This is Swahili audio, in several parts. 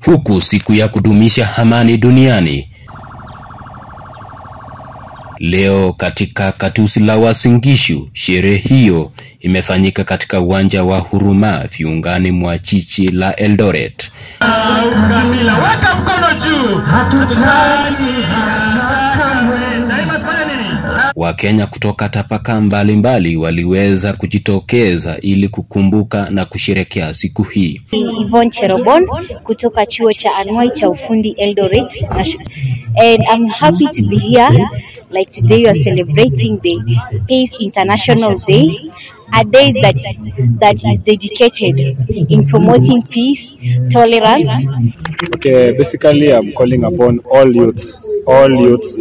huku siku ya kudumisha amani duniani leo katika katusi la Uasin Gishu. Sherehe hiyo imefanyika katika uwanja wa Huruma viungani mwa jiji la Eldoret. Weka mkono juu. Wakenya kutoka tapaka mbalimbali waliweza kujitokeza ili kukumbuka na kusherehekea siku hii. Yvonne Cherobon kutoka chuo cha Anuai cha ufundi Eldoret, and I'm happy to be here. Like today we are celebrating the Peace International Day, a day that is dedicated in promoting peace, tolerance. Okay, basically I'm calling upon all youths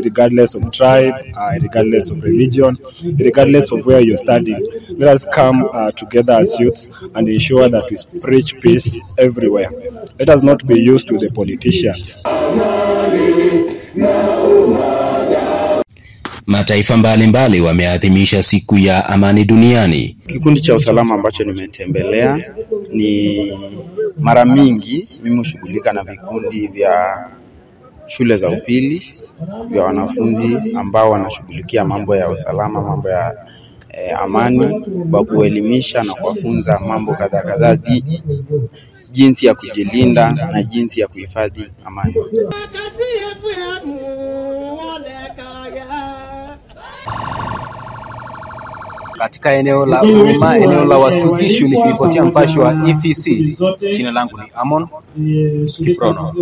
regardless of tribe, regardless of religion, regardless of where you're studying. Let us come together as youths and ensure that we preach peace everywhere. Let us not be used to the politicians. Mataifa mbalimbali wameadhimisha siku ya amani duniani. Kikundi cha usalama ambacho nimetembelea ni mara mingi mimi hushughulika na vikundi vya shule za upili vya wanafunzi ambao wanashughulikia mambo ya usalama, mambo ya amani, kwa kuelimisha na kuwafunza mambo kadhaa jinsi ya kujilinda na jinsi ya kuhifadhi amani. Katika eneo la Huruma, eneo la Uasin Gishu, nikiripotia mpashi wa EFC. Jina langu ni Amon Kiprono.